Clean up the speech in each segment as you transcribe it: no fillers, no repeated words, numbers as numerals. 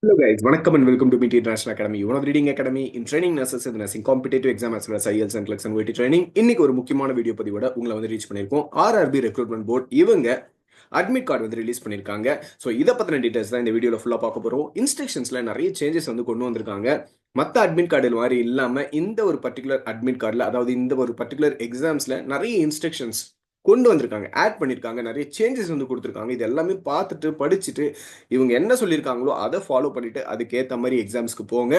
Hello guys, வணக்கம் and welcome to MIT International Academy, one of the leading academy in training nurses in nursing competitive exam as well as IELTS and CLEX and OET training. இன்னைக்கு ஒரு முக்கியமான video பதிவோட உங்களை வந்து reach பண்ணியிருக்கோம். RRB recruitment board இவங்க admit card வந்து release பண்ணியிருக்காங்க. So இதை பற்றின டீடைல்ஸ் தான் இந்த வீடியோவில் ஃபுல்லாக பார்க்க போகிறோம். இன்ஸ்ட்ரக்ஷன்ஸில் நிறைய சேஞ்சஸ் வந்து கொண்டு வந்திருக்காங்க. மற்ற அட்மிட் கார்டு மாதிரி இல்லாமல் இந்த ஒரு பர்டிகுலர் அட்மிட் கார்டில், அதாவது இந்த ஒரு பர்டிகுலர் எக்ஸாம்ஸில் நிறைய இன்ஸ்ட்ரக்ஷன்ஸ் கொண்டு வந்திருக்காங்க, ஆட் பண்ணியிருக்காங்க, நிறைய சேஞ்சஸ் வந்து கொடுத்துருக்காங்க. இது எல்லாமே பார்த்துட்டு படிச்சுட்டு இவங்க என்ன சொல்லியிருக்காங்களோ அதை ஃபாலோ பண்ணிட்டு அதுக்கேற்ற மாதிரி எக்ஸாம்ஸ்க்கு போங்க.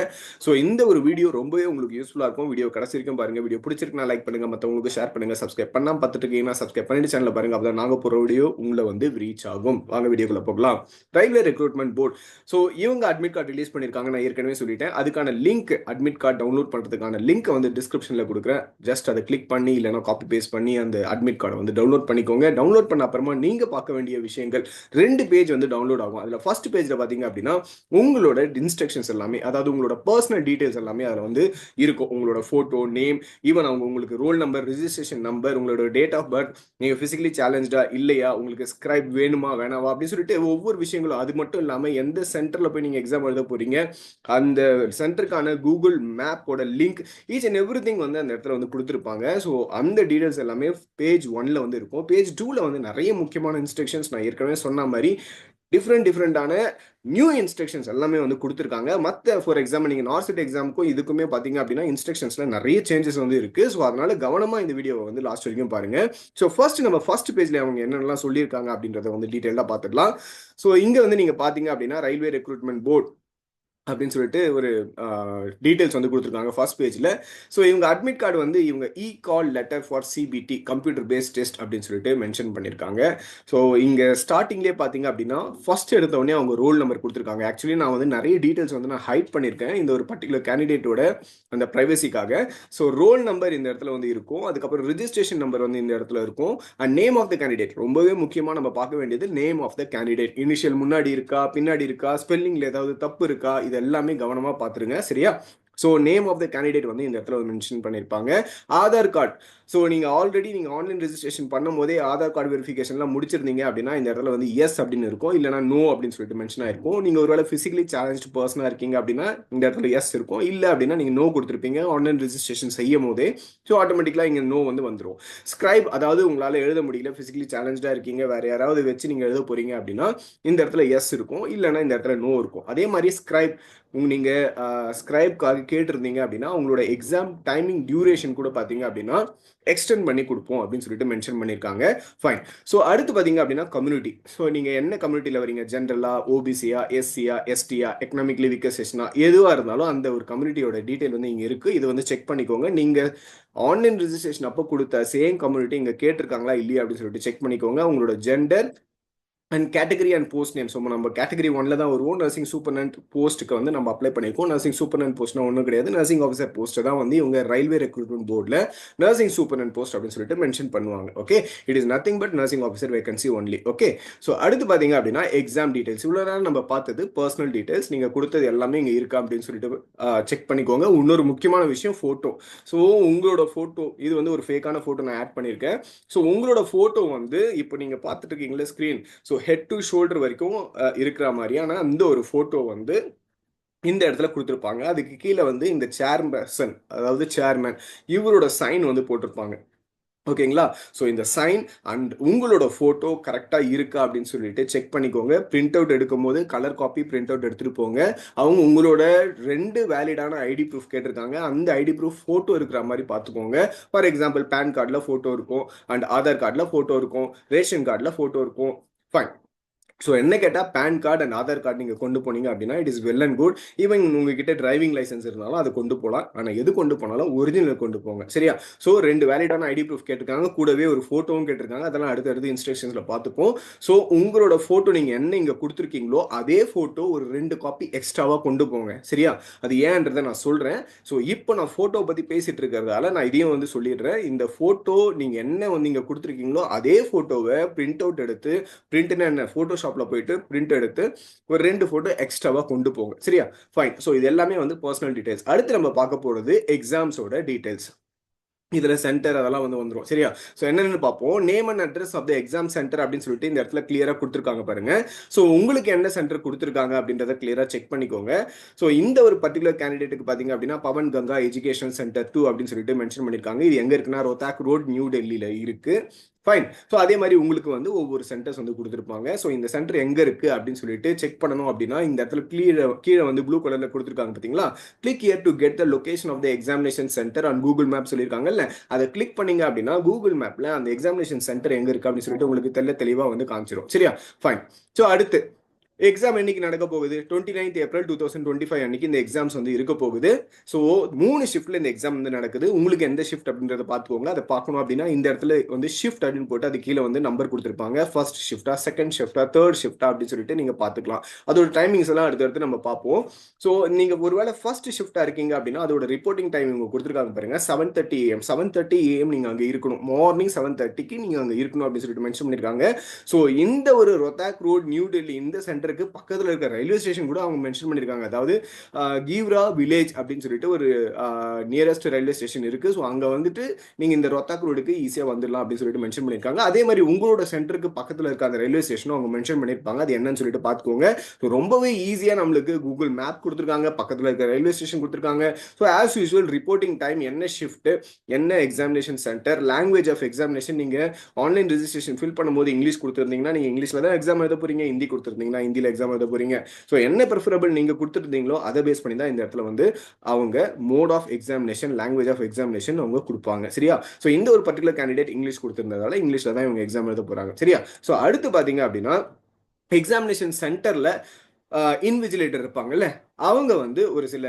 ஸோ இந்த ஒரு வீடியோ ரொம்பவே உங்களுக்கு யூஸ்ஃபுல்லாக இருக்கும். வீடியோ கடைசி வரைக்கும் பாருங்க. வீடியோ பிடிச்சிருக்குன்னா லைக் பண்ணுங்க, மற்றவங்களுக்கு ஷேர் பண்ணுங்க. சப்ஸ்கிரைப் பண்ணாமல் பார்த்துட்டு இருக்கீங்கன்னா சப்ஸ்கிரைப் பண்ணிட்டு சேனலில் பாருங்க. அப்போ நாங்கள் போகிற வீடியோ உங்களை வந்து ரீச் ஆகும். வாங்க வீடியோக்குள்ள போகலாம். ரயில்வே ரெக்ரூட்மெண்ட் போர்டு, ஸோ இவங்க அட்மிட் கார்டு ரிலீஸ் பண்ணியிருக்காங்க. நான் ஏற்கனவே சொல்லிட்டேன். அதுக்கான லிங்க், அட்மிட் கார்டு டவுன்லோட் பண்ணுறதுக்கான லிங்க் வந்து டிஸ்கிரிப்ஷனில் கொடுக்குறேன். ஜஸ்ட் அதை கிளிக் பண்ணி இல்லைனா காப்பி பேஸ்ட் பண்ணி அந்த அட்மிட் கார்டை வந்து டவுன்லோட் பண்ணிக்கோங்க. டவுன்லோட் பண்ண அப்புறமா நீங்க பார்க்க வேண்டிய விஷயங்கள் 2 பேஜ் வந்து டவுன்லோட் ஆகும். அதுல ஃபர்ஸ்ட் பேஜ்ல பாத்தீங்க அப்படின்னா உங்களோட இன்ஸ்ட்ரக்ஷன்ஸ் எல்லாமே, அதாவது உங்களோட பர்சனல் டீடைல்ஸ் எல்லாமே அதுல வந்து இருக்கும். உங்களோட போட்டோ, நேம், ஈவன் அவங்க உங்களுக்கு ரோல் நம்பர், ரிஜிஸ்ட்ரேஷன் நம்பர், உங்களோட டேட் ஆஃப் பர்த், நீங்க பிசிக்கலி சேலஞ்சா இல்லையா, உங்களுக்கு ஸ்கிரைப் வேணுமா வேணாவா அப்படின்னு சொல்லிட்டு ஒவ்வொரு விஷயங்களும். அது மட்டும் இல்லாம எந்த சென்டர்ல போய் நீங்க எக்ஸாம் எழுத போறீங்க, அந்த சென்டருக்கான கூகுள் மேப்போட link, each and every thing வந்து அந்த இடத்துல வந்து கொடுத்துருப்பாங்க. ஸோ அந்த டீடைல்ஸ் எல்லாமே பேஜ் 1ல வந்து இருக்கும். பேஜ் 2ல வந்து நிறைய முக்கியமான இன்ஸ்ட்ரக்ஷன்ஸ், நான் ஏற்கனவே சொன்ன மாதிரி டிஃப்ரெண்டான நியூ இன்ஸ்ட்ரக்ஷன்ஸ் எல்லாமே வந்து கொடுத்துருக்காங்க. மற்ற ஃபார் எக்ஸாம்பிள் நீங்கள் நார்த் எக்ஸாமுக்கும் இதுக்குமே பார்த்தீங்க அப்படின்னா இன்ஸ்ட்ரக்ஷன்ஸ்ல நிறைய சேஞ்சஸ் வந்து இருக்கு. ஸோ அதனால கவனமா இந்த வீடியோவை வந்து லாஸ்ட் வரைக்கும் பாருங்க. ஸோ நம்ம ஃபர்ஸ்ட் பேஜ்ல அவங்க என்னென்னலாம் சொல்லியிருக்காங்க அப்படின்றத வந்து டீட்டெயிலாக பார்த்துக்கலாம். ஸோ இங்க வந்து நீங்க பார்த்தீங்க அப்படின்னா ரயில்வே ரெக்ரூட்மெண்ட் போர்டு அப்படின்னு சொல்லிட்டு ஒரு டீட்டெயில்ஸ் வந்து கொடுத்துருக்காங்க ஃபர்ஸ்ட் பேஜில். ஸோ இவங்க அட்மிட் கார்டு வந்து இவங்க call letter for CBT computer based test அப்படின்னு சொல்லிட்டு மென்ஷன் பண்ணியிருக்காங்க. ஸோ இங்கே ஸ்டார்டிங்லேயே பார்த்தீங்க அப்படின்னா ஃபர்ஸ்ட் எடுத்தவொடனே அவங்க ரோல் நம்பர் கொடுத்துருக்காங்க. ஆக்சுவலி நான் வந்து நிறைய டீட்டெயில்ஸ் வந்து நான் ஹைட் பண்ணியிருக்கேன் இந்த ஒரு பர்டிகுலர் கேண்டிடேட்டோட அந்த ப்ரைவசிக்காக. ஸோ ரோல் நம்பர் இந்த இடத்துல வந்து இருக்கும், அதுக்கப்புறம் ரிஜிஸ்ட்ரேஷன் நம்பர் வந்து இந்த இடத்துல இருக்கும், and name of the candidate. ரொம்பவே முக்கியமாக நம்ம பார்க்க வேண்டியது name of the candidate. Initial முன்னாடி இருக்கா, பின்னாடி இருக்கா, ஸ்பெல்லிங்ல ஏதாவது தப்பு இருக்கா, இது எல்லாமே கவனமா பாத்துருங்க. சரியா? So name of the candidate வந்து இந்த இடத்துல மென்ஷன் பண்ணியிருப்பாங்க. ஆதார் கார்டு, ஸோ நீங்கள் ஆல்ரெடி நீங்கள் ஆன்லைன் ரெஜிஸ்ட்ரேஷன் பண்ணும் போதே ஆதார் கார்டு வெரிஃபிகேஷன்லாம் முடிச்சிருந்தீங்க அப்படின்னா இந்த இடத்துல வந்து எஸ் அப்படின்னு இருக்கும், இல்லைனா நோ அப்படின்னு சொல்லிட்டு மென்ஷன் ஆயிருக்கும். நீங்கள் ஒருவேளை ஃபிசிக்கலி சேலஞ்ச் பர்சனாக இருக்கீங்க அப்படின்னா இந்த இடத்துல எஸ் இருக்கும், இல்லை அப்படின்னா நீங்கள் நோ கொடுத்துருப்பீங்க ஆன்லைன் ரெஜிஸ்ட்ரேஷன் செய்யும் போதே. ஸோ ஆட்டோமேட்டிக்கலாக இங்கே நோ வந்து வந்துடும். ஸ்கிரைப், அதாவது உங்களால் எழுத முடியல, ஃபிசிக்கலி சேலஞ்சாக இருக்கீங்க, வேற யாராவது வச்சு நீங்கள் எழுத போறீங்க அப்படின்னா இந்த இடத்துல எஸ் இருக்கும், இல்லைனா இந்த இடத்துல நோ இருக்கும். அதே மாதிரி ஸ்கிரைப், நீங்கள் ஸ்கிரைப்காக கேட்டிருந்தீங்க அப்படின்னா உங்களோட எக்ஸாம் டைமிங் டியூரேஷன் கூட பார்த்தீங்க அப்படின்னா எக்ஸ்டெண்ட் பண்ணி கொடுப்போம் அப்படின்னு சொல்லிட்டு மென்ஷன் பண்ணியிருக்காங்க. ஃபைன். ஸோ அடுத்து பார்த்தீங்க அப்படின்னா கம்யூனிட்டி. ஸோ நீங்கள் என்ன கம்யூனிட்டியில் வரீங்க, ஜென்ரலா, ஓபிசியா, எஸ்சியா, எஸ்டியா, எக்கனாமிக்லி வீக்கர் செக்ஷனா, எதுவாக இருந்தாலும் அந்த ஒரு கம்யூனிட்டியோட டீட்டெயில் வந்து இங்கே இருக்குது. இது வந்து செக் பண்ணிக்கோங்க. நீங்கள் ஆன்லைன் ரெஜிஸ்ட்ரேஷன் அப்போ கொடுத்த சேம் கம்யூனிட்டி இங்கே கேட்டிருக்காங்களா இல்லையா அப்படின்னு சொல்லிட்டு செக் பண்ணிக்கோங்க. உங்களோட gender and category and post name. So நம்ம கேட்டகரி 1ல தான் வருவோம். நர்சிங் சூப்பர்டென்ட் போஸ்ட்டுக்கு வந்து நம்ம அப்ளை பண்ணியிருக்கோம். நர்சிங் சூப்பர்டென்ட் போஸ்ட்னா ஒன்றும் கிடையாது, நர்சிங் ஆஃபீஸர் போஸ்ட்டை தான் வந்து இவங்க ரயில்வே ரெக்ரூட்மெண்ட் போர்டில் நர்சிங் சூப்பர்டென்ட் போஸ்ட் அப்படின்னு சொல்லிட்டு மென்ஷன் பண்ணுவாங்க. Okay, it is nothing but nursing officer vacancy only. Okay, so அடுத்து பார்த்தீங்க அப்படின்னா எக்ஸாம் டீடைல்ஸ். இவ்வளோ நேரம் நம்ம பார்த்தது பர்சனல் டீடைல்ஸ், நீங்கள் கொடுத்தது எல்லாமே இங்கே இருக்கா அப்படின்னு சொல்லிட்டு செக் பண்ணிக்கோங்க. இன்னொரு முக்கியமான விஷயம் ஃபோட்டோ. ஸோ உங்களோட ஃபோட்டோ, இது வந்து ஒரு ஃபேக்கான ஃபோட்டோ நான் ஆட் பண்ணியிருக்கேன். ஸோ உங்களோட ஃபோட்டோ வந்து இப்போ நீங்கள் பார்த்துட்டு இருக்கீங்களா screen, so head to shoulder வரைக்கும் இருக்கிற மாதிரியான அந்த ஒரு ஃபோட்டோ வந்து இந்த இடத்துல கொடுத்துருப்பாங்க. அதுக்கு கீழே வந்து இந்த சேர்பர்சன், அதாவது சேர்மேன், இவரோட சைன் வந்து போட்டிருப்பாங்க. ஓகேங்களா? ஸோ இந்த சைன் அண்ட் உங்களோட ஃபோட்டோ கரெக்டாக இருக்கா அப்படின்னு சொல்லிட்டு செக் பண்ணிக்கோங்க. பிரிண்ட் அவுட் எடுக்கும் போது கலர் காப்பி பிரிண்ட் அவுட் எடுத்துகிட்டு போங்க. அவங்க உங்களோட 2 வேலிடான ஐடி ப்ரூஃப் கேட்டிருக்காங்க. அந்த ஐடி ப்ரூஃப் ஃபோட்டோ இருக்கிற மாதிரி பார்த்துக்கோங்க. ஃபார் எக்ஸாம்பிள் பேன் கார்டில் ஃபோட்டோ இருக்கும், அண்ட் ஆதார் கார்டில் ஃபோட்டோ இருக்கும், ரேஷன் கார்டில் ஃபோட்டோ இருக்கும். ஃபைன். ஸோ என்ன கேட்டால் PAN card and Aadhaar card நீங்கள் கொண்டு போனீங்க அப்படின்னா it is well and good. Even உங்ககிட்ட டிரைவிங் லைசன்ஸ் இருந்தாலும் அதை கொண்டு போகலாம். ஆனால் எது கொண்டு போனாலும் ஒரிஜினல் கொண்டு போங்க. சரியா? ஸோ 2 வேலிடான ஐடி ப்ரூஃப் கேட்டிருக்காங்க, கூடவே ஒரு ஃபோட்டோவும் கேட்டிருக்காங்க. அதெல்லாம் அடுத்தடுத்து இன்ஸ்ட்ரக்ஷன்ஸில் பார்த்துப்போம். ஸோ உங்களோட ஃபோட்டோ நீங்கள் என்ன இங்கே கொடுத்துருக்கீங்களோ அதே ஃபோட்டோ ஒரு 2 காப்பி எக்ஸ்ட்ராவாக கொண்டு போங்க. சரியா? அது ஏன்றதை நான் சொல்கிறேன். ஸோ இப்போ நான் ஃபோட்டோ பற்றி பேசிகிட்டு இருக்கிறதால நான் இதையும் வந்து சொல்லிடுறேன். இந்த ஃபோட்டோ நீங்கள் என்ன வந்து இங்கே கொடுத்துருக்கீங்களோ அதே ஃபோட்டோவை பிரிண்ட் அவுட் எடுத்து, பிரிண்ட்னா என்ன, ஃபோட்டோ ஷாப்ல போயிட்டு பிரிண்ட் எடுத்து ஒரு 2 போட்டோ எக்ஸ்ட்ராவா கொண்டு போங்க. சரியா? ஃபைன். ஸோ இது எல்லாமே வந்து பர்சனல் டீடைல்ஸ். அடுத்து நம்ம பார்க்க போறது எக்ஸாம்ஸோட டீடைல்ஸ். இதுல சென்டர் அதெல்லாம் வந்துரும் சரியா. ஸோ என்னன்னு பார்ப்போம். Name and address of the exam centre அப்படின்னு சொல்லிட்டு இந்த இடத்துல கிளியரா கொடுத்துருக்காங்க பாருங்க. ஸோ உங்களுக்கு என்ன சென்டர் கொடுத்துருக்காங்க அப்படின்றத கிளியரா செக் பண்ணிக்கோங்க. ஸோ இந்த ஒரு பர்டிகுலர் கேண்டிடேட்டுக்கு பாத்தீங்க அப்படின்னா பவன் கங்கா எஜுகேஷன் சென்டர் 2 அப்படின்னு சொல்லிட்டு மென்ஷன் பண்ணிருக்காங்க. இது எங்க இருக்குன்னா ரோத்தாக் ரோட் நியூ டெல்லியில இருக்கு. ஃபைன். ஸோ அதே மாதிரி உங்களுக்கு வந்து ஒவ்வொரு சென்டர்ஸ் வந்து கொடுத்துருப்பாங்க. ஸோ இந்த சென்டர் எங்க இருக்கு அப்படின்னு சொல்லிட்டு செக் பண்ணணும் அப்படின்னா இந்த இடத்துல கீழே வந்து ப்ளூ கலர்ல கொடுத்துருக்காங்க பார்த்தீங்களா. Click here to get the location of the examination centre on Google map சொல்லியிருக்காங்கல்ல. அதை கிளிக் பண்ணீங்க அப்படின்னா கூகுள் மேப்ல அந்த எக்ஸாமினேஷன் சென்டர் எங்க இருக்கு அப்படின்னு சொல்லிட்டு உங்களுக்கு தெளிவா வந்து காமிச்சிடும் சரியா. ஃபைன். ஸோ அடுத்து எக்ஸாம் என்னைக்கு நடக்க போகுது 29th ஏப்ரல் 2025 அன்னைக்கு இந்த எக்ஸாம்ஸ் வந்து இருக்க போகுது. ஸோ 3 ஷிஃப்ட்ல இந்த எக்ஸாம் வந்து நடக்குது. உங்களுக்கு எந்த ஷிஃப்ட் அப்படின்றத பார்த்துக்கோங்க. அதை பார்க்கணும் அப்படின்னா இந்த இடத்துல வந்து ஷிஃப்ட் அப்படின்னு போட்டு அது கீழே வந்து நம்பர் கொடுத்துருப்பாங்க. ஃபர்ஸ்ட் ஷிஃப்டா, செகண்ட் ஷிஃப்டா, தேர்ட் ஷிஃப்டா அப்படின்னு சொல்லிட்டு நீங்க பார்த்துக்கலாம். அதோட டைமிங்ஸ் எல்லாம் அடுத்தடுத்து நம்ம பார்ப்போம். ஸோ நீங்க ஒருவேளை ஃபர்ஸ்ட் ஷிஃப்டா இருக்கீங்க அப்படின்னா அதோட ரிப்போர்ட்டிங் டைம் இவங்க கொடுத்துருக்காங்க பாருங்க. 7:30 AM 7:30 AM நீங்க அங்க இருக்கணும். மார்னிங் 7:30க்கு நீங்க அங்க இருக்கணும் அப்படின்னு சொல்லிட்டு மென்ஷன் பண்ணிருக்காங்க. ஸோ இந்த ஒரு ரொத்தாக் ரோட் நியூ டெல்லி இந்த சென்டருக்கு பக்கத்தில் இருக்க ரயில்வே ஸ்டேஷன் கூட அவங்க மென்ஷன் பண்ணியிருக்காங்க. அதாவது கீவ்ரா வில்லேஜ் அப்படின்னு சொல்லிட்டு ஒரு நியரஸ்ட் ரயில்வே ஸ்டேஷன் இருக்கு. ஸோ அங்கே வந்துட்டு நீங்கள் இந்த ரொத்தாக் ரோடுக்கு ஈஸியாக வந்துடலாம் அப்படின்னு சொல்லிட்டு மென்ஷன் பண்ணியிருக்காங்க. அதே மாதிரி உங்களோட சென்டருக்கு பக்கத்தில் இருக்க அந்த ரயில்வே ஸ்டேஷனும் அவங்க மென்ஷன் பண்ணியிருப்பாங்க. அது என்னன்னு சொல்லிட்டு பார்த்துக்கோங்க. ஸோ ரொம்பவே ஈஸியாக நம்மளுக்கு கூகுள் மேப் கொடுத்துருக்காங்க, பக்கத்தில் இருக்க ரயில்வே ஸ்டேஷன் கொடுத்துருக்காங்க. So as usual reporting time, என்ன ஷிஃப்ட், என்ன examination centre, language of examination. நீங்கள் ஆன்லைன் ரெஜிஸ்ட்ரேஷன் ஃபில் பண்ணும்போது இங்கிலீஷ் கொடுத்துருந்தீங்கன்னா நீங்கள் இங்கிலீஷில் தான் எக்ஸாம் எழுத போறீங்க. ஹிந்தி கொடுத்துருந்தீங்கன்னா ஹிந்தியில் எக்ஸாம் எழுத போறீங்க. ஸோ என்ன ப்ரிஃபரபிள் நீங்கள் கொடுத்துருந்தீங்களோ அதை பேஸ் பண்ணி தான் இந்த இடத்துல வந்து அவங்க mode of examination, language of examination அவங்க கொடுப்பாங்க சரியா. ஸோ இந்த ஒரு பர்டிகுலர் கேண்டிடேட் இங்கிலீஷ் கொடுத்துருந்ததால இங்கிலீஷில் தான் இவங்க எக்ஸாம் எழுத போகிறாங்க சரியா. ஸோ அடுத்து பார்த்தீங்க அப்படின்னா எக்ஸாமினேஷன் சென்டரில் இன்விஜிலேட்டர் இருப்பாங்கல்ல, அவங்க வந்து ஒரு சில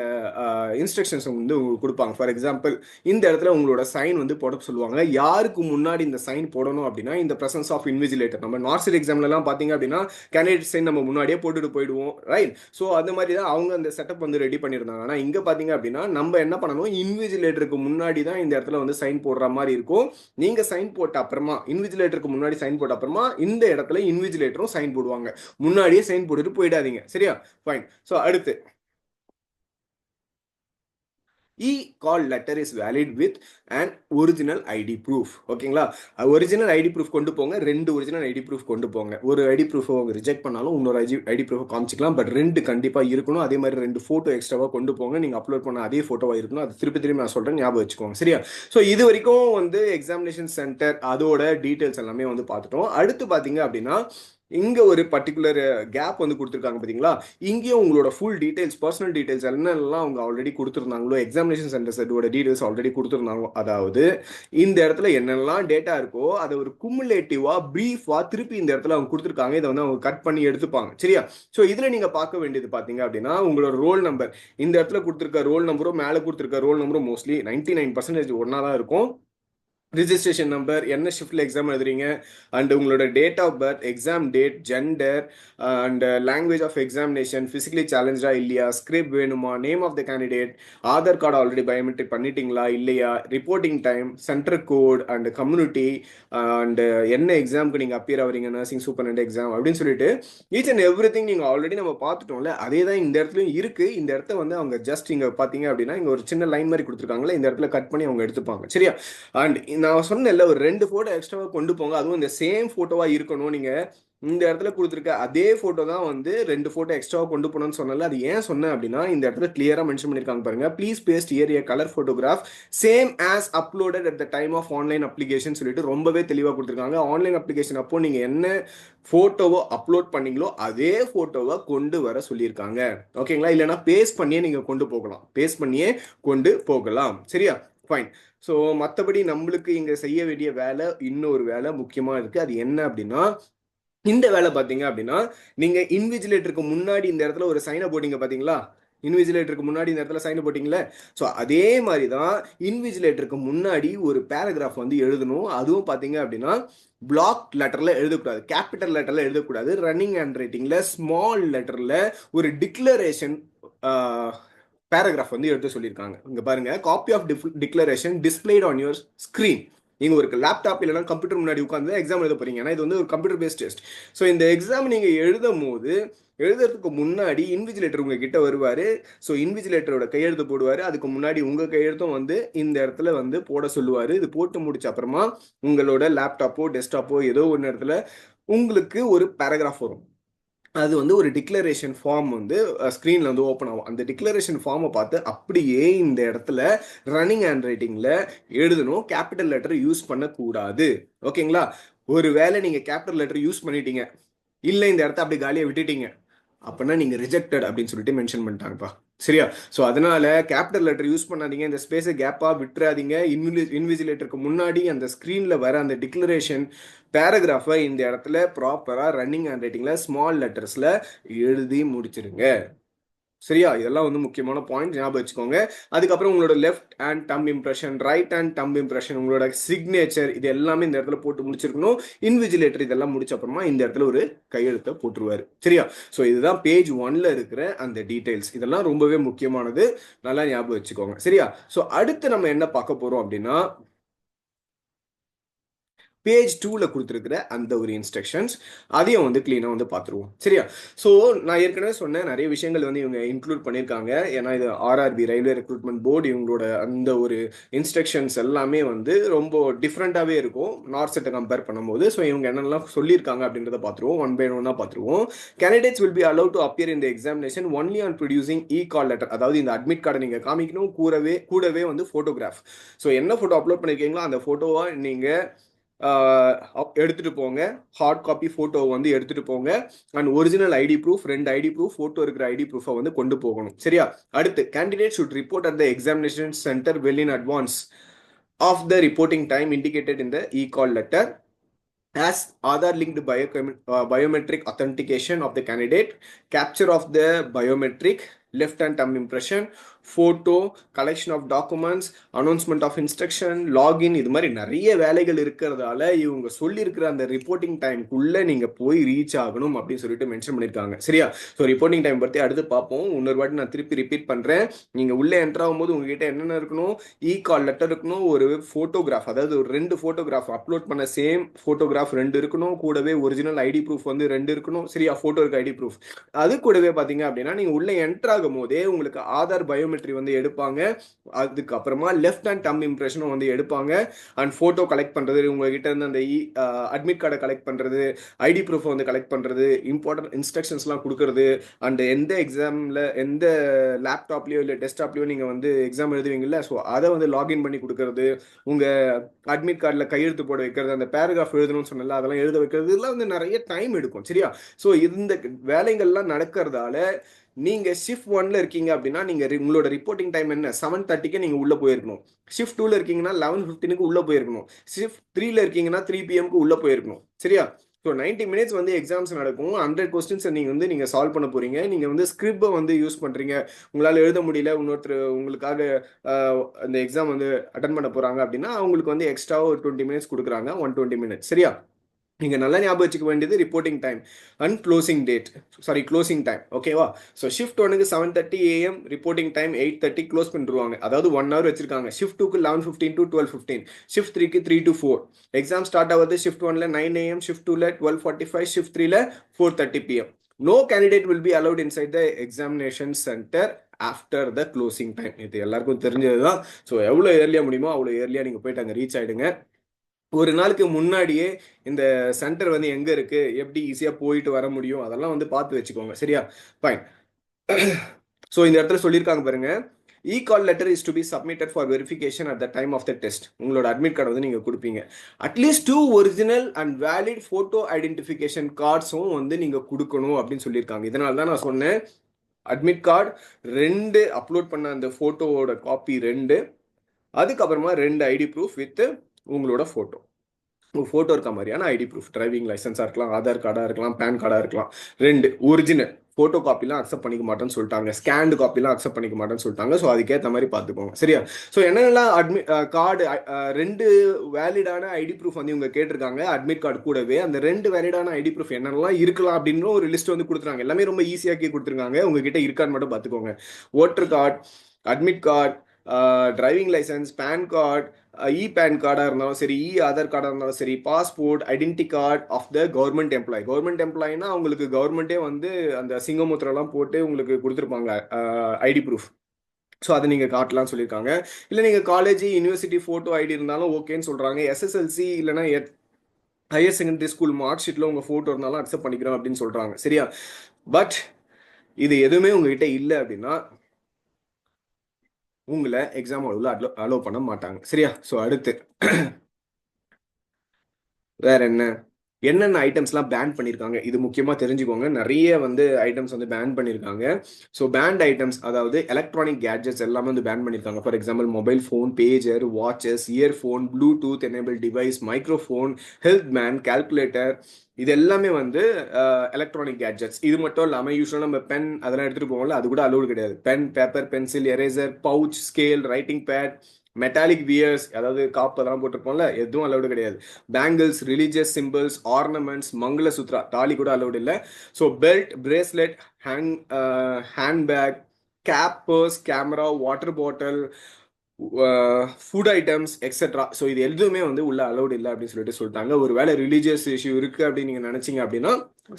இன்ஸ்ட்ரக்ஷன்ஸ் வந்து கொடுப்பாங்க. ஃபார் எக்ஸாம்பிள் இந்த இடத்துல உங்களோட சைன் வந்து போட சொல்லுவாங்க. யாருக்கு முன்னாடி இந்த சைன் போடணும் அப்படின்னா இந்த பிரசன்ஸ் ஆஃப் இன்விஜிலேட்டர். நம்ம நார்சல் எக்ஸாம்லாம் பார்த்தீங்க அப்படின்னா கேண்டிடேட் சைன் நம்ம முன்னாடியே போட்டுட்டு போயிடுவோம் ரைட். ஸோ அந்த மாதிரி தான் அவங்க அந்த செட்டப் வந்து ரெடி பண்ணியிருந்தாங்க. ஆனால் இங்கே பார்த்தீங்க அப்படின்னா நம்ம என்ன பண்ணணும், இன்விஜிலேட்டருக்கு முன்னாடி தான் இந்த இடத்துல வந்து சைன் போடுற மாதிரி இருக்கும். நீங்கள் சைன் போட்ட அப்புறமா, இன்விஜிலேட்டருக்கு முன்னாடி சைன் போட்ட அப்புறமா இந்த இடத்துல இன்விஜிலேட்டரும் சைன் போடுவாங்க. முன்னாடியே சைன் போட்டுட்டு போயிடாதீங்க சரியா. ஃபைன். ஸோ அடுத்து e-call letter is valid with an original ID proof. ஓகேங்களா. ஒரிஜினல் ஐடி ப்ரூஃப் கொண்டு போங்க. 2 ஒரிஜினல் ஐடி ப்ரூஃப் கொண்டு போங்க. ஒரு ஐடி ப்ரூஃப் அவங்க ரிஜெக்ட் பண்ணாலும் இன்னொரு ஐடி ப்ரூஃப் காமிச்சிக்கலாம். பட் 2 கண்டிப்பாக இருக்கணும். அதே மாதிரி 2 ஃபோட்டோ எக்ஸ்ட்ராவாக கொண்டு போங்க. நீங்கள் அப்லோட் பண்ண அதே ஃபோட்டோவாக இருக்கணும். அது திருப்பி நான் சொல்கிறேன், ஞாபகம் வச்சுக்கோங்க சரியா. ஸோ இது வரைக்கும் வந்து எக்ஸாமினேஷன் சென்டர் அதோட டீட்டெயில்ஸ் எல்லாமே வந்து பார்த்துட்டோம். அடுத்து பார்த்தீங்க அப்படின்னா இங்க ஒரு பர்டிகுலர் கேப் வந்து கொடுத்துருக்காங்க பாத்தீங்களா. இங்கேயும் உங்களோட ஃபுல் டீடைல்ஸ், பர்சனல் டீடைல்ஸ் என்னெல்லாம் அவங்க ஆல்ரெடி கொடுத்துருந்தாங்களோ, எக்ஸாமினேஷன் சென்டர் செட்டோட டீடைல்ஸ் ஆல்ரெடி கொடுத்துருந்தாங்க. அதாவது இந்த இடத்துல என்னெல்லாம் டேட்டா இருக்கோ அதை ஒரு குமுலேட்டிவா பிரீஃபா திருப்பி இந்த இடத்துல அவங்க கொடுத்துருக்காங்க. இதை வந்து அவங்க கட் பண்ணி எடுத்துப்பாங்க சரியா. ஸோ இதுல நீங்க பார்க்க வேண்டியது பாத்தீங்க அப்படின்னா உங்களோட ரோல் நம்பர். இந்த இடத்துல கொடுத்துருக்க ரோல் நம்பரும் மேல கொடுத்துருக்க ரோல் நம்பரும் மோஸ்ட்லி 99% ஒன்னா தான் இருக்கும். ரிஜிஸ்ட்ரேஷன் நம்பர், என்ன ஷிஃப்ட்ல எக்ஸாம் எழுதுறீங்க, அண்ட் உங்களோட date of birth, exam date, gender, and language of examination, physically சேலஞ்சா இல்லையா, ஸ்கிரிப்ட் வேணுமா, name of the candidate, Aadhaar card already biometric பண்ணிட்டீங்களா இல்லையா, reporting time, centre code, and community, and என்ன எக்ஸாமுக்கு நீங்கள் அப்பியர் ஆகிறீங்க, நர்சிங் சூப்பரண்ட் எக்ஸாம் அப்படின்னு சொல்லிட்டு ஈச் அண்ட் எவ்ரி திங் நீங்கள் ஆல்ரெடி நம்ம பார்த்துட்டோம்ல. அதே தான் இந்த இடத்துலையும் இருக்கு. இந்த இடத்த வந்து அவங்க ஜஸ்ட் இங்கே பார்த்தீங்க அப்படின்னா இங்கே ஒரு சின்ன லைன் மாதிரி கொடுத்துருக்காங்களே, இந்த இடத்துல கட் பண்ணி அவங்க எடுத்துப்பாங்க சரியா. அண்ட் நான் சொன்னேன்ல ஒரு 2 ஃபோட்டோ எக்ஸ்ட்ராவாக கொண்டு போங்க. அதுவும் இந்த சேம் ஃபோட்டோவாக இருக்கணும். நீங்கள் இந்த இடத்துல கொடுத்துருக்க அதே ஃபோட்டோ தான் வந்து 2 ஃபோட்டோ எக்ஸ்ட்ராவாக கொண்டு போகணும்னு சொன்னல. அது ஏன் சொன்னேன் அப்படின்னா இந்த இடத்துல கிளியராக மென்ஷன் பண்ணியிருக்காங்க பாருங்க. Please paste here a colour photograph same as uploaded at the time of online application சொல்லிட்டு ரொம்பவே தெளிவாக கொடுத்துருக்காங்க. ஆன்லைன் அப்ளிகேஷன் அப்போ நீங்கள் என்ன ஃபோட்டோவோ அப்லோட் பண்ணீங்களோ அதே ஃபோட்டோவை கொண்டு வர சொல்லியிருக்காங்க. ஓகேங்களா. இல்லைன்னா பேஸ்ட் பண்ணியே நீங்கள் கொண்டு போகலாம். பேஸ்ட் பண்ணியே கொண்டு போகலாம் சரியா. ஃபைன். ஸோ மற்றபடி நம்மளுக்கு இங்கே செய்ய வேண்டிய வேலை இன்னொரு வேலை முக்கியமாக இருக்குது. அது என்ன அப்படின்னா இந்த வேலை பார்த்தீங்க அப்படின்னா நீங்கள் இன்விஜிலேட்டருக்கு முன்னாடி இந்த இடத்துல ஒரு சைனை போட்டிங்க பார்த்தீங்களா. இன்விஜிலேட்டருக்கு முன்னாடி இந்த இடத்துல சைன் போட்டிங்களே. ஸோ அதே மாதிரி தான் இன்விஜிலேட்டருக்கு முன்னாடி ஒரு பேராகிராஃப் வந்து எழுதணும். அதுவும் பார்த்தீங்க அப்படின்னா பிளாக் லெட்டரில் எழுதக்கூடாது, கேபிட்டல் லெட்டரில் எழுதக்கூடாது. ரன்னிங் ஹேண்ட் ரைட்டிங்கில் ஸ்மால் லெட்டரில் ஒரு டிக்ளரேஷன் பேராகிராஃப் வந்து எடுத்து சொல்லியிருக்காங்க. இங்க பாருங்க, copy of declaration displayed on your screen. நீங்க ஒரு லேப்டாப் இல்லைனா கம்ப்யூட்டர் முன்னாடி உட்காந்து எக்ஸாம் எழுத போறீங்க. ஏன்னா இது வந்து ஒரு கம்ப்யூட்டர் பேஸ்ட் டெஸ்ட். ஸோ இந்த எக்ஸாம் நீங்க எழுதும் போது எழுதுறதுக்கு முன்னாடி இன்விஜிலேட்டர் உங்ககிட்ட வருவார். ஸோ இன்விஜிலேட்டரோட கையெழுத்து போடுவார். அதுக்கு முன்னாடி உங்கள் கையெழுத்தும் வந்து இந்த இடத்துல வந்து போட சொல்லுவார். இது போட்டு முடிச்ச அப்புறமா உங்களோட லேப்டாப்போ டெஸ்க்டாப்போ ஏதோ ஒன்று இடத்துல உங்களுக்கு ஒரு பேராகிராஃப் வரும். அது வந்து ஒரு டிக்ளரேஷன் ஃபார்ம் வந்து ஸ்க்ரீனில் வந்து ஓப்பன் ஆகும். அந்த டிக்ளரேஷன் ஃபார்மை பார்த்து அப்படியே இந்த இடத்துல ரன்னிங் ஹேண்ட் ரைட்டிங்கில் எழுதணும். கேபிட்டல் லெட்டர் யூஸ் பண்ணக்கூடாது. ஓகேங்களா? ஒரு வேளை நீங்கள் கேபிட்டல் லெட்டர் யூஸ் பண்ணிட்டீங்க, இல்லை இந்த இடத்த அப்படி காலியாக விட்டுட்டீங்க அப்படின்னா நீங்கள் ரிஜெக்டட் அப்படின்னு சொல்லிட்டு மென்ஷன் பண்ணிட்டாங்கப்பா. சரியா? ஸோ அதனால கேபிட்டல் லெட்டர் யூஸ் பண்ணாதீங்க. இந்த ஸ்பேஸை கேப்பாக விட்டுறாதீங்க. இன்விஜிலேட்டருக்கு முன்னாடி அந்த ஸ்க்ரீனில் வர அந்த டிக்ளரேஷன் பேராகிராஃபை இந்த இடத்துல ப்ராப்பராக ரன்னிங் ஹேண்ட் ரைட்டிங்கில் ஸ்மால் லெட்டர்ஸில் எழுதி முடிச்சிருங்க. சரியா? இதெல்லாம் வந்து முக்கியமான பாயிண்ட், ஞாபகம் வச்சுக்கோங்க. அதுக்கப்புறம் உங்களோட left hand thumb impression, right hand thumb impression, உங்களோட சிக்னேச்சர், இது எல்லாமே இந்த இடத்துல போட்டு முடிச்சிருக்கணும். இன்விஜிலேட்டர் இதெல்லாம் முடிச்ச அப்புறமா இந்த இடத்துல ஒரு கையெழுத்தை போட்டுருவாரு. சரியா? ஸோ இதுதான் பேஜ் 1ல இருக்கிற அந்த டீடைல்ஸ். இதெல்லாம் ரொம்பவே முக்கியமானது, நல்லா ஞாபகம் வச்சுக்கோங்க. சரியா? ஸோ அடுத்து நம்ம என்ன பார்க்க போறோம் அப்படின்னா, பேஜ் 2ல கொடுத்துருக்கிற அந்த ஒரு இன்ஸ்ட்ரக்ஷன்ஸ், அதையும் வந்து கிளீனாக வந்து பார்த்துருவோம். சரியா? ஸோ நான் ஏற்கனவே சொன்னேன், நிறைய விஷயங்கள் வந்து இவங்க இன்க்ளூட் பண்ணியிருக்காங்க. ஏன்னா இது ஆர்ஆர்பி ரயில்வே ரெக்ரூட்மெண்ட் போர்டு, இவங்களோட அந்த ஒரு இன்ஸ்ட்ரக்ஷன்ஸ் எல்லாமே வந்து ரொம்ப டிஃப்ரெண்ட்டாகவே இருக்கும் நார்த் செட்டை கம்பேர் பண்ணும்போது. ஸோ இவங்க என்னென்னலாம் சொல்லியிருக்காங்க அப்படின்றத பார்த்துருவோம். ஒன் பை ஒன்னாக பார்த்துருவோம். Candidates will be allow to appear in the examination only on producing E call letter. அதாவது இந்த அட்மிட் கார்டை நீங்கள் காமிக்கணும், கூடவே வந்து ஃபோட்டோகிராஃப். ஸோ என்ன ஃபோட்டோ அப்லோட் பண்ணியிருக்கீங்களோ அந்த ஃபோட்டோவை நீங்கள் எடுத்துட்டு போங்க. ஹார்ட் காப்பி ஃபோட்டோ வந்து எடுத்துட்டு போங்க. And original ID proof, 2 ID proof, photo இருக்கிற ஐடி ப்ரூஃபை வந்து கொண்டு போகணும். சரியா? அடுத்து, candidate should report at the examination centre well in advance of the reporting time indicated in the e call letter as Aadhaar linked biometric authentication of the candidate, capture of the biometric, left hand thumb impression, photo, collection of documents, announcement of instruction, login, இது மாதிரி நிறைய வேலைகள் இருக்கிறதால இவங்க சொல்லியிருக்கிற அந்த reporting டைம்குள்ள நீங்க போய் ரீச் ஆகணும் அப்படின்னு சொல்லிட்டு மென்ஷன் பண்ணியிருக்காங்க. சரியா? ஸோ ரிப்போர்ட்டிங் டைம் பற்றி அடுத்து பார்ப்போம். இன்னொரு வாட்டி நான் திருப்பி ரிப்பீட் பண்றேன். நீங்க உள்ளே என்டர் ஆகும்போது உங்ககிட்ட என்னென்ன இருக்கணும்? இ கால் லெட்டர் இருக்கணும், ஒரு ஃபோட்டோகிராஃப், அதாவது ஒரு 2 ஃபோட்டோகிராஃப் அப்லோட் பண்ண சேம் ஃபோட்டோகிராஃப் 2 இருக்கணும், கூடவே ஒரிஜினல் ஐடி ப்ரூஃப் வந்து 2 இருக்கணும். சரியா? ஃபோட்டோ இருக்க ஐடி ப்ரூஃப். அது கூடவே பார்த்தீங்க அப்படின்னா நீங்க உள்ளே என்டர் ஆகும் போதே உங்களுக்கு ஆதார் பயோமெட்ரி வந்து எடுப்பாங்க. அதுக்கப்புறமா லெஃப்ட் ஹேண்ட் தம்ப் இம்ப்ரெஷனும் வந்து எடுப்பாங்க. அண்ட் ஃபோட்டோ கலெக்ட் பண்ணுறது, உங்ககிட்ட இருந்து அந்த அட்மிட் கார்டை கலெக்ட் பண்ணுறது, ஐடி ப்ரூஃபை வந்து கலெக்ட் பண்ணுறது, இம்பார்ட்டன்ட் இன்ஸ்ட்ரக்ஷன்ஸ்லாம் கொடுக்கறது, அண்ட் எந்த எக்ஸாமில் எந்த லேப்டாப்லேயோ இல்லை டெஸ்க்டாப்லேயோ நீங்கள் வந்து எக்ஸாம் எழுதுவீங்கல்ல, ஸோ அதை வந்து லாகின் பண்ணி கொடுக்கறது, உங்கள் அட்மிட் கார்டில் கையெழுத்து போட வைக்கிறது, அந்த பேராகிராஃப் எழுதணும்னு சொன்னல அதெல்லாம் எழுத வைக்கிறது, இதெல்லாம் வந்து நிறைய டைம் எடுக்கும். சரியா? ஸோ இந்த வேலைகள்லாம் நடக்கிறதால நீங்க ஷிஃப்ட் 1ல இருக்கீங்க அப்படின்னா நீங்க உங்களோட ரிப்போர்ட்டிங் டைம் என்ன 7:30க்கு நீங்க உள்ள போயிருக்கணும். ஷிஃப்ட் 2ல இருக்கீங்கன்னா 11:15க்கு உள்ள போயிருக்கணும். ஷிஃப்ட் 3ல இருக்கீங்கன்னா 3 PM உள்ள போயிருக்கணும். சரியா? ஸோ 90 மினிட்ஸ் வந்து எக்ஸாம்ஸ் நடக்கும். 100 கொஸ்டின்ஸை நீங்க சால்வ் பண்ண போறீங்க. நீங்க வந்து ஸ்கிரிப்டை வந்து யூஸ் பண்றீங்க. உங்களால எழுத முடியல, இன்னொருத்தர் உங்களுக்காக அந்த எக்ஸாம் வந்து அட்டன் பண்ண போறாங்க அப்படின்னா அவங்களுக்கு வந்து எக்ஸ்ட்ரா ஒரு 20 மினிட்ஸ் கொடுக்குறாங்க. 120 மினிட்ஸ். சரியா? நீங்க நல்லா ஞாபகம் வச்சுக்க வேண்டியது reporting time and closing time. ஓகேவா? ஸோ ஷிஃப்ட் 1க்கு 7:30 AM, ரிப்போர்ட்டிங் டைம் 8:30 க்ளோஸ் பண்ணிடுவாங்க. அதாவது 1 hour வச்சிருக்காங்க. ஷிஃப்ட் 2க்கு 11:15 to 12:15, ஷிஃப்ட் 3க்கு 3 to 4. எக்ஸாம் ஸ்டார்ட் ஆகுது ஷிஃப்ட் 1ல 9 AM, ஷிஃப்ட் 2ல 12:45, ஷிஃப்ட் 3ல 4:30 PM. No candidate will be allowed inside the examination center after the closing time. இது எல்லாருக்கும் தெரிஞ்சதுதான். ஸோ எவ்வளோ ஏர்லியா முடியுமோ அவ்வளோ ஏர்லியா நீங்க போயிட்டு அங்கே ரீச் ஆயிடுங்க. ஒரு நாளுக்கு முன்னாடியே இந்த சென்டர் வந்து எங்க இருக்கு, எப்படி ஈஸியா போயிட்டு வர முடியும், அதெல்லாம் வந்து பார்த்து வச்சுக்கோங்க. சரியா? ஃபைன். ஸோ இந்த இடத்துல சொல்லியிருக்காங்க பாருங்க, e call letter is to be submitted for verification at the time of the test. உங்களோட அட்மிட் கார்டு வந்து நீங்க கொடுப்பீங்க. At least 2 original and valid photo identification கார்ட்ஸும் வந்து நீங்க கொடுக்கணும் அப்படின்னு சொல்லியிருக்காங்க. இதனால தான் நான் சொன்னேன், அட்மிட் கார்டு 2 அப்லோட் பண்ண அந்த போட்டோவோட காப்பி 2, அதுக்கப்புறமா 2 ஐடி ப்ரூஃப் வித் உங்களோட ஃபோட்டோ. ஃபோட்டோ இருக்க மாதிரியான ஐடி ப்ரூஃப், டிரைவிங் லைசன்ஸாக இருக்கலாம், ஆதார் கார்டாக இருக்கலாம், பேன் கார்டாக இருக்கலாம். 2 ஒரிஜினல். ஃபோட்டோ காப்பிலாம் அக்செப்ட் பண்ணிக்க மாட்டேன்னு சொல்லிட்டாங்க. ஸ்கேண்டு காப்பிலாம் அக்செப்ட் பண்ணிக்க மாட்டேன்னு சொல்லிட்டாங்க. ஸோ அதுக்கேற்ற மாதிரி பார்த்துக்கோங்க. சரியா? ஸோ என்னென்னலாம் கார்டு 2 வேலிடான ஐடி ப்ரூஃப் வந்து இவங்க கேட்டிருக்காங்க. அட்மிட் கார்டு கூடவே அந்த 2 வேலிடான ஐடி ப்ரூஃப் என்னென்னலாம் இருக்கலாம் அப்படின்னு ஒரு லிஸ்ட் வந்து கொடுத்துருக்காங்க. எல்லாமே ரொம்ப ஈஸியாக்கி கொடுத்துருக்காங்க. உங்ககிட்ட இருக்கான்னு மட்டும் பார்த்துக்கோங்க. Voter card, admit card, driving licence, PAN card, e PAN கார்டாக இருந்தாலும் சரி, இ ஆதார் கார்டாக இருந்தாலும் சரி, passport, identity card of the government employee. Government எம்ப்ளாய்னா உங்களுக்கு கவர்மெண்ட்டே வந்து அந்த சிங்கமுத்திரெல்லாம் போட்டு உங்களுக்கு கொடுத்துருப்பாங்க ஐடி ப்ரூஃப். ஸோ அதை நீங்கள் காட்டலாம்னு சொல்லியிருக்காங்க. இல்லை நீங்கள் காலேஜ் யூனிவர்சிட்டி ஃபோட்டோ ஐடி இருந்தாலும் ஓகேன்னு சொல்கிறாங்க. எஸ்எஸ்எல்சி இல்லைனா ஹையர் செகண்டரி ஸ்கூல் மார்க் ஷீட்டில் உங்கள் ஃபோட்டோ இருந்தாலும் அக்செப்ட் பண்ணிக்கிறோம் அப்படின்னு சொல்கிறாங்க. சரியா? பட் இது எதுவுமே உங்ககிட்ட இல்லை அப்படின்னா உங்களை எக்ஸாம் உள்ள அலோவ் பண்ண மாட்டாங்க. சரியா? ஸோ அடுத்து வேற என்னென்ன ஐட்டம்ஸ்லாம் பேன் பண்ணியிருக்காங்க, இது முக்கியமாக தெரிஞ்சுக்கோங்க. நிறைய வந்து ஐட்டம்ஸ் வந்து பேன் பண்ணியிருக்காங்க. ஸோ பேண்ட் ஐட்டம்ஸ், அதாவது எலக்ட்ரானிக் கேட்ஜெட்ஸ் எல்லாமே வந்து பேன் பண்ணியிருக்காங்க. For example mobile phone, pager, watches, earphone, bluetooth enable device, microphone, health band, calculator, இது எல்லாமே வந்து எலக்ட்ரானிக் கேட்ஜெட்ஸ். இது மட்டும் இல்லாமல் யூஸ்வலாக நம்ம பென் அதெல்லாம் எடுத்துகிட்டு போவோம்ல, அது கூட அலோடு கிடையாது. Pen, paper, pencil, eraser, pouch, scale, writing pad, metallic wears, அதாவது காப்பு அதெல்லாம் போட்டிருப்போம்ல, எதுவும் அலோடு கிடையாது. பேங்கிள்ஸ், ரிலீஜியஸ் சிம்பிள்ஸ், ஆர்னமெண்ட்ஸ், மங்கள சுத்ரா, தாலி கூட அலோடு இல்லை. So belt, bracelet, handbag, cap, purse, camera, water bottle, food items etcetera. So இது எதுவுமே வந்து உள்ள அலோடு இல்லை அப்படின்னு சொல்லிட்டாங்க. ஒரு வேளை ரிலீஜியஸ் இஷ்யூ இருக்கு அப்படின்னு நீங்க நினைச்சீங்க அப்படின்னா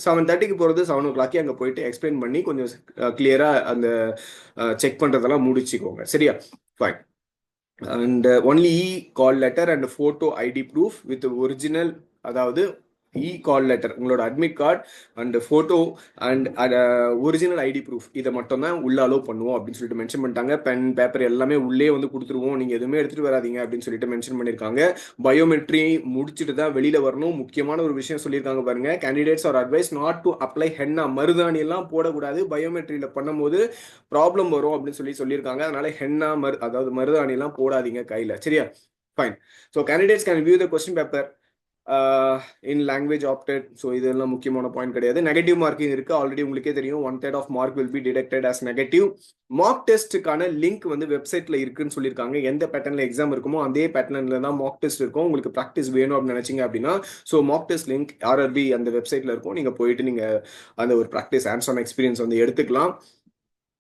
7:30 போகிறது 7 o'clock அங்கே போயிட்டு எக்ஸ்பிளைன் பண்ணி கொஞ்சம் கிளியரா அந்த செக் பண்றதெல்லாம் முடிச்சுக்கோங்க. சரியா? Fine. And only e-call letter and photo ID proof with original, அதாவது e-call letter, உங்களோட admit card and photo and original ID proof, இதை மட்டும் தான் உள்ள அலோவ் பண்ணுவோம் அப்படின்னு சொல்லிட்டு மென்ஷன் பண்ணிட்டாங்க. பென், பேப்பர் எல்லாமே உள்ளே வந்து கொடுத்துருவோம், நீங்கள் எதுவுமே எடுத்துகிட்டு வராதீங்க அப்படின்னு சொல்லிட்டு மென்ஷன் பண்ணியிருக்காங்க. பயோமெட்ரி முடிச்சுட்டு தான் வெளியில் வரணும். முக்கியமான ஒரு விஷயம் சொல்லியிருக்காங்க பாருங்க, candidates R advice not to apply henna, மருதாணி எல்லாம் போடக்கூடாது, பயோமெட்ரியில் பண்ணும்போது ப்ராப்ளம் வரும் அப்படின்னு சொல்லியிருக்காங்க. அதனால ஹென்னா அதாவது மருதாணி எல்லாம் போடாதீங்க கையில். சரியா? Fine. So candidates can view the question paper in language opted. So இதெல்லாம் முக்கியமான பாயிண்ட் கிடையாது. நெகட்டிவ் மார்க்கிங் இருக்கு, ஆல்ரெடி உங்களுக்கே தெரியும். 1/3 of mark will be detected as negative. Mark டெஸ்ட்டுக்கான லிங்க் வந்து வெப்சைட்ல இருக்குன்னு சொல்லியிருக்காங்க. எந்த பேட்டர்ன்ல எக்ஸாம் இருக்குமோ அதே பேட்டர்ன்ல தான் மார்க் டெஸ்ட் இருக்கும். உங்களுக்கு ப்ராக்டிஸ் வேணும் அப்படின்னு நினைச்சீங்க அப்படின்னா so mark test link RRB அந்த வெப்சைட்ல இருக்கும். நீங்க போயிட்டு நீங்க அந்த ஒரு ப்ராக்டிஸ் ஹேண்ட்ஸ் ஆன் எக்ஸ்பீரியன்ஸ் வந்து எடுத்துக்கலாம்.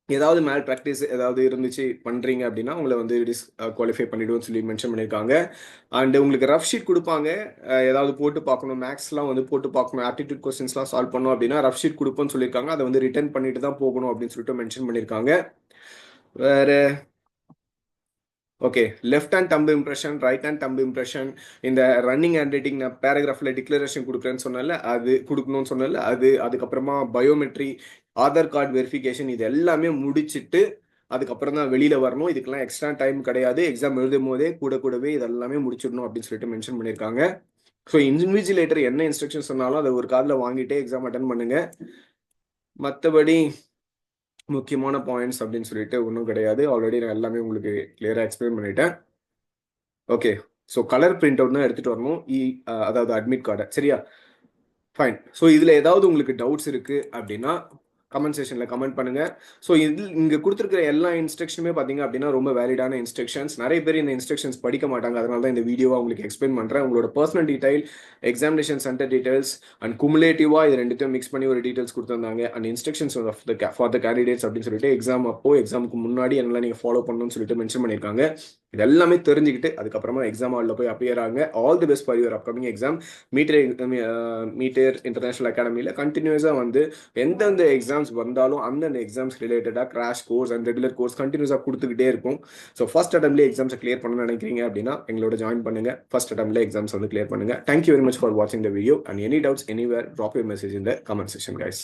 ஏதாவது மேல் ப்ராக்டிஸ் ஏதாவது இருந்துச்சு பண்ணுறீங்க அப்படின்னா உங்களை வந்து குவாலிஃபை பண்ணிடுவோம்னு சொல்லி மென்ஷன் பண்ணியிருக்காங்க. அண்ட் உங்களுக்கு ரஃப் ஷீட் கொடுப்பாங்க, ஏதாவது போட்டு பார்க்கணும், மேக்ஸ்லாம் வந்து போட்டு பார்க்கணும், ஆப்டிடியூட் கொஸ்டின்ஸ்லாம் சால்வ் பண்ணணும் அப்படின்னா ரஃப் ஷீட் கொடுப்போம்னு சொல்லியிருக்காங்க. அதை வந்து ரிட்டர்ன் பண்ணிட்டு தான் போகணும் அப்படின்னு சொல்லிட்டு மென்ஷன் பண்ணியிருக்காங்க. வேற ஓகே, லெஃப்ட் ஹேண்ட் தம்பு இம்ப்ரெஷன், ரைட் ஹேண்ட் தம்பு இம்ப்ரெஷன், இந்த ரன்னிங் ஹேண்ட் ரைட்டிங் நான் பேராகிராஃபில் டிக்ளரேஷன் கொடுக்குறேன்னு சொன்னால அது கொடுக்கணும்னு சொன்னால அது, அதுக்கப்புறமா பயோமெட்ரி, ஆதார் கார்டு வெரிஃபிகேஷன், இது எல்லாமே முடிச்சுட்டு அதுக்கப்புறம் தான் வெளியில வரணும். இதுக்கெல்லாம் எக்ஸ்ட்ரா டைம் கிடையாது. எக்ஸாம் எழுதும் போதே கூடவே இதெல்லாமே முடிச்சிடணும் அப்படின்னு சொல்லிட்டு மென்ஷன் பண்ணியிருக்காங்க. ஸோ இன்விஜிலேட்டர் என்ன இன்ஸ்ட்ரக்ஷன் சொன்னாலும் அதை ஒரு காதில் வாங்கிட்டே எக்ஸாம் அட்டன் பண்ணுங்க. மற்றபடி முக்கியமான பாயிண்ட்ஸ் அப்படின்னு சொல்லிட்டு ஒன்றும் கிடையாது. ஆல்ரெடி நான் எல்லாமே உங்களுக்கு கிளியராக எக்ஸ்பிளைன் பண்ணிட்டேன். Okay, so colour print out தான் எடுத்துகிட்டு வரணும், அதாவது அட்மிட் கார்டை. சரியா? ஃபைன். ஸோ இதில் ஏதாவது உங்களுக்கு டவுட்ஸ் இருக்குது அப்படின்னா கமெண்ட் செக்ஷனில் கமெண்ட் பண்ணுங்க. ஸோ இதில் இங்கே கொடுத்துருக்கிற எல்லா இன்ஸ்ட்ரக்ஷனுமே பார்த்தீங்க அப்படின்னா ரொம்ப வேலிடான இன்ஸ்ட்ரக்ஷன்ஸ். நிறைய பேர் இந்த இன்ஸ்ட்ரக்ஷன்ஸ் படிக்க மாட்டாங்க, அதனால தான் இந்த வீடியோவை உங்களுக்கு எக்ஸ்பிளைன் பண்ணுறேன். உங்களோட personal detail, examination centre details and குமுலேட்டிவாக இது ரெண்டுத்தையும் மிக்ஸ் பண்ணி ஒரு டீடைல்ஸ் கொடுத்துருந்தாங்க. And instructions of for the candidates அப்படின்னு சொல்லிட்டு எக்ஸாம் அப்போ எக்ஸாமுக்கு முன்னாடி என்னெல்லாம் நீங்கள் ஃபாலோ பண்ணணும்னு சொல்லிட்டு மென்ஷன் பண்ணியிருக்காங்க. இது எல்லாமே தெரிஞ்சுக்கிட்டு அதுக்கப்புறமா எக்ஸாம் ஹாலில் போய் அப்பியர் ஆகுங்க. All the best for your upcoming exam. Meter international அகாடமியில் கண்டினியூஸாக வந்து எந்தெந்த எக்ஸாம்ஸ் வந்தாலும் அந்தந்த எக்ஸாம்ஸ் ரிலேட்டடாக crash course and regular course கண்டினியூஸாக கொடுத்துக்கிட்டே இருக்கும். ஸோ ஃபர்ஸ்ட் அட்டம்ப்லேயே எக்ஸாம்ஸை கிளியர் பண்ணணும்னு நினைக்கிறீங்க அப்படின்னா எங்களோட ஜாயின் பண்ணுங்க. ஃபர்ஸ்ட் அட்டம்ப்ல எக்ஸாம்ஸ் வந்து கிளியர் பண்ணுங்க. தேங்க்யூ வெரி மச் ஃபார் வாட்சிங் the video and any doubts anywhere drop your message in the comment section guys.